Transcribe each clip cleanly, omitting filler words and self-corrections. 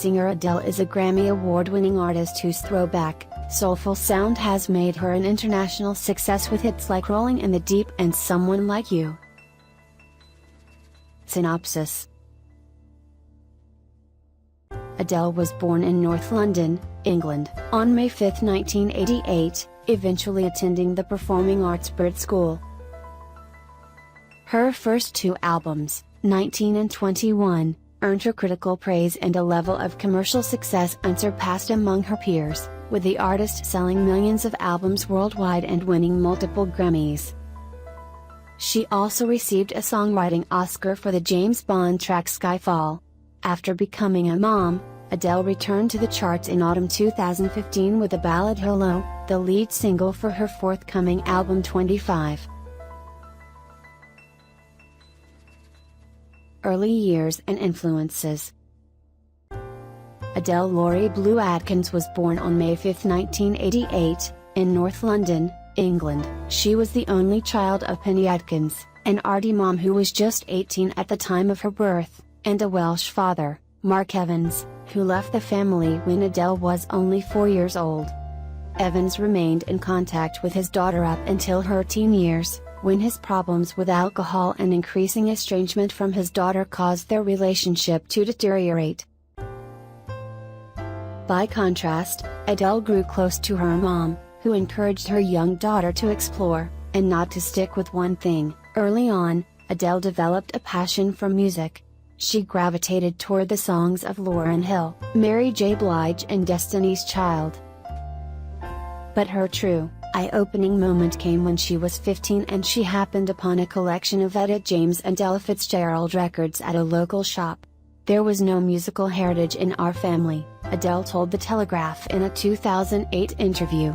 singer Adele is a Grammy Award-winning artist whose throwback, soulful sound has made her an international success with hits like Rolling in the Deep and Someone Like You. Synopsis. Adele was born in North London, England, on May 5, 1988, eventually attending the Performing Arts BRIT School. Her first two albums, 19 and 21, earned her critical praise and a level of commercial success unsurpassed among her peers, with the artist selling millions of albums worldwide and winning multiple Grammys. She also received a songwriting Oscar for the James Bond track Skyfall. After becoming a mom, Adele returned to the charts in autumn 2015 with the ballad Hello, the lead single for her forthcoming album 25. Early years and influences. Adele Laurie Blue Atkins was born on May 5, 1988, in North London, England. She was the only child of Penny Atkins, an arty mom who was just 18 at the time of her birth, and a Welsh father, Mark Evans, who left the family when Adele was only 4 years old. Evans remained in contact with his daughter up until her teen years, when his problems with alcohol and increasing estrangement from his daughter caused their relationship to deteriorate. By contrast, Adele grew close to her mom, who encouraged her young daughter to explore, and not to stick with one thing. Early on, Adele developed a passion for music. She gravitated toward the songs of Lauryn Hill, Mary J. Blige and Destiny's Child. But her true, eye-opening moment came when she was 15 and she happened upon a collection of Etta James and Ella Fitzgerald records at a local shop. "There was no musical heritage in our family," Adele told The Telegraph in a 2008 interview.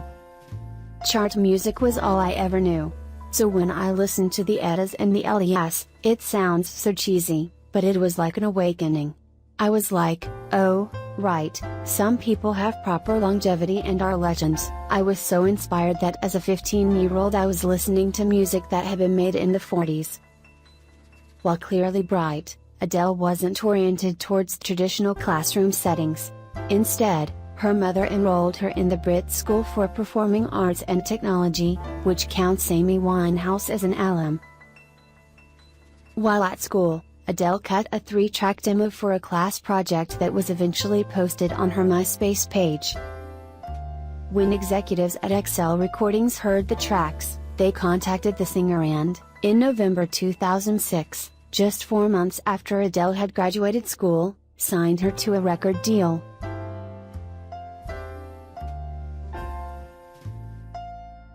"Chart music was all I ever knew. So when I listened to the Ettas and the Ellias, it sounds so cheesy, but it was like an awakening. I was like, oh, right, some people have proper longevity and are legends." I was so inspired that as a 15-year-old I was listening to music that had been made in the 40s. While clearly bright, Adele wasn't oriented towards traditional classroom settings. Instead, her mother enrolled her in the BRIT School for Performing Arts and Technology, which counts Amy Winehouse as an alum. While at school, Adele cut a 3-track demo for a class project that was eventually posted on her MySpace page. When executives at Excel Recordings heard the tracks, they contacted the singer and, in November 2006, just 4 months after Adele had graduated school, signed her to a record deal.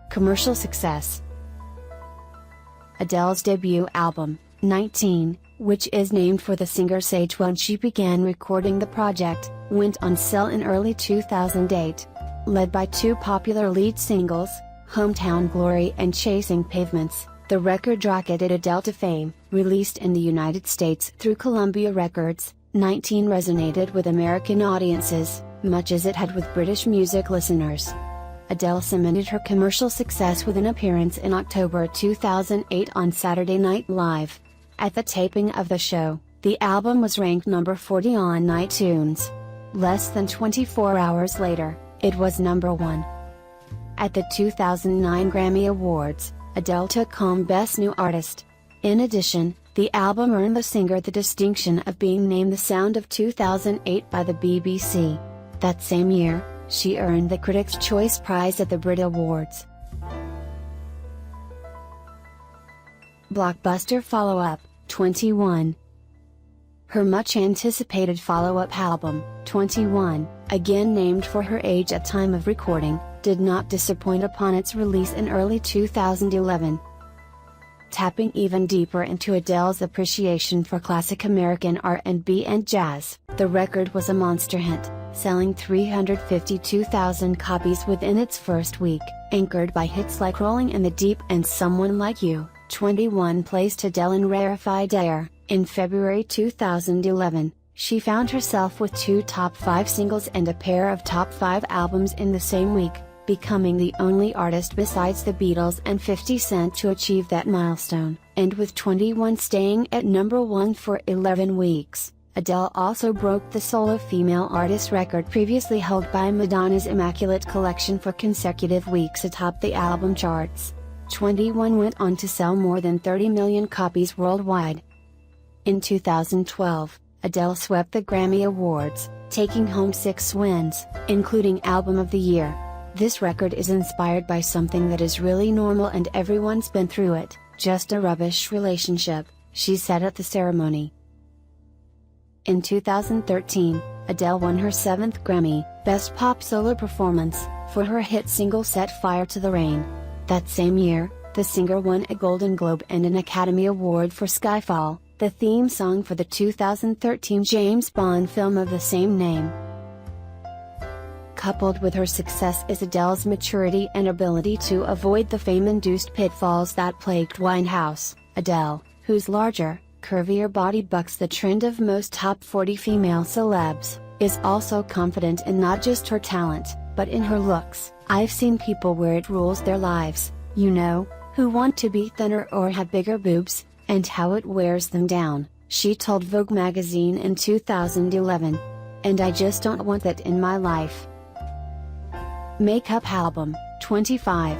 Commercial success. Adele's debut album, 19, which is named for the singer's age when she began recording the project, went on sale in early 2008. Led by two popular lead singles, Hometown Glory and Chasing Pavements, the record rocketed Adele to fame. Released in the United States through Columbia Records, 19 resonated with American audiences, much as it had with British music listeners. Adele cemented her commercial success with an appearance in October 2008 on Saturday Night Live. At the taping of the show, the album was ranked number 40 on iTunes. Less than 24 hours later, it was number 1. At the 2009 Grammy Awards, Adele took home Best New Artist. In addition, the album earned the singer the distinction of being named the Sound of 2008 by the BBC. That same year, she earned the Critics' Choice Prize at the BRIT Awards. Blockbuster Follow Up, 21. Her much-anticipated follow-up album, 21, again named for her age at time of recording, did not disappoint upon its release in early 2011. Tapping even deeper into Adele's appreciation for classic American R&B and jazz, the record was a monster hit, selling 352,000 copies within its first week, anchored by hits like Rolling in the Deep and Someone Like You. 21 placed Adele in rarefied air. In February 2011, she found herself with 2 top 5 singles and a pair of top 5 albums in the same week, becoming the only artist besides the Beatles and 50 Cent to achieve that milestone. And with 21 staying at number 1 for 11 weeks, Adele also broke the solo female artist record previously held by Madonna's Immaculate Collection for consecutive weeks atop the album charts. 21 went on to sell more than 30 million copies worldwide. In 2012, Adele swept the Grammy Awards, taking home 6 wins, including Album of the Year. This record is inspired by something that is really normal and everyone's been through it, just a rubbish relationship, she said at the ceremony. In 2013, Adele won her 7th Grammy, Best Pop Solo Performance, for her hit single Set Fire to the Rain. That same year, the singer won a Golden Globe and an Academy Award for Skyfall, the theme song for the 2013 James Bond film of the same name. Coupled with her success is Adele's maturity and ability to avoid the fame-induced pitfalls that plagued Winehouse. Adele, whose larger, curvier body bucks the trend of most top 40 female celebs, is also confident in not just her talent, but in her looks. "I've seen people where it rules their lives, you know, who want to be thinner or have bigger boobs, and how it wears them down," she told Vogue magazine in 2011. "And I just don't want that in my life." Makeup album, 25.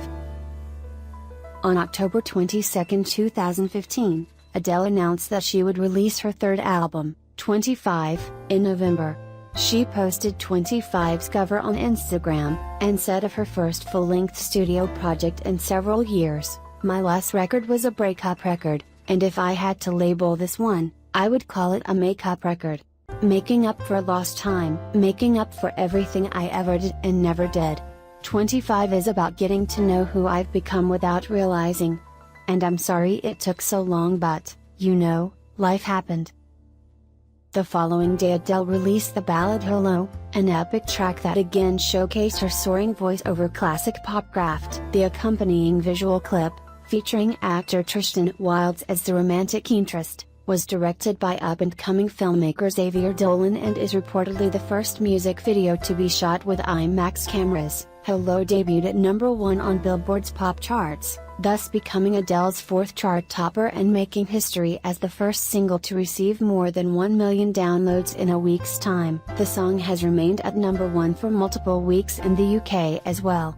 On October 22, 2015, Adele announced that she would release her 3rd album, 25, in November. She posted 25's cover on Instagram, and said of her first full-length studio project in several years, "My last record was a breakup record, and if I had to label this one, I would call it a makeup record. Making up for lost time, making up for everything I ever did and never did. 25 is about getting to know who I've become without realizing. And I'm sorry it took so long, but, you know, life happened." The following day Adele released the ballad Hello, an epic track that again showcased her soaring voice over classic pop craft. The accompanying visual clip, featuring actor Tristan Wilds as the romantic interest, was directed by up-and-coming filmmaker Xavier Dolan and is reportedly the first music video to be shot with IMAX cameras. Hello debuted at #1 on Billboard's pop charts, thus becoming Adele's 4th chart topper and making history as the first single to receive more than 1 million downloads in a week's time. The song has remained at #1 for multiple weeks in the UK as well.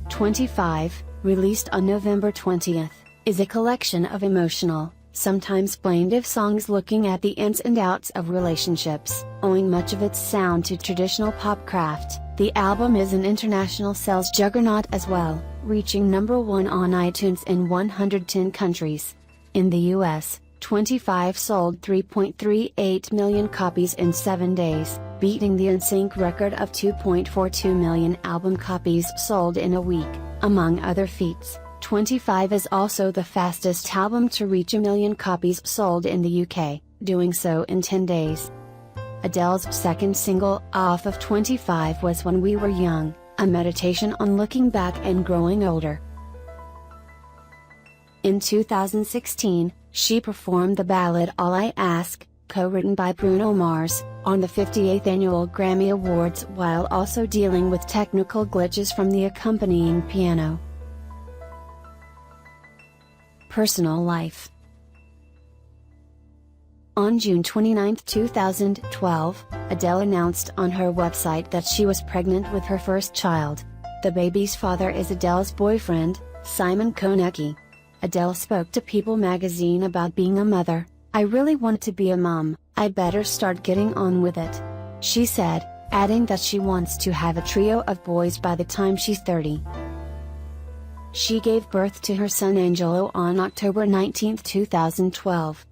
25, released on November 20th, is a collection of emotional, sometimes plaintive songs looking at the ins and outs of relationships. Owing much of its sound to traditional pop craft, the album is an international sales juggernaut as well, reaching #1 on iTunes in 110 countries. In the US, 25 sold 3.38 million copies in 7 days, beating the NSYNC record of 2.42 million album copies sold in a week, among other feats. 25 is also the fastest album to reach 1 million copies sold in the UK, doing so in 10 days. Adele's 2nd single off of 25 was When We Were Young, a meditation on looking back and growing older. In 2016, she performed the ballad All I Ask, co-written by Bruno Mars, on the 58th Annual Grammy Awards while also dealing with technical glitches from the accompanying piano. Personal life. On June 29, 2012, Adele announced on her website that she was pregnant with her first child. The baby's father is Adele's boyfriend, Simon Konecki. Adele spoke to People magazine about being a mother. "I really want to be a mom, I better start getting on with it," she said, adding that she wants to have a trio of boys by the time she's 30. She gave birth to her son Angelo on October 19, 2012.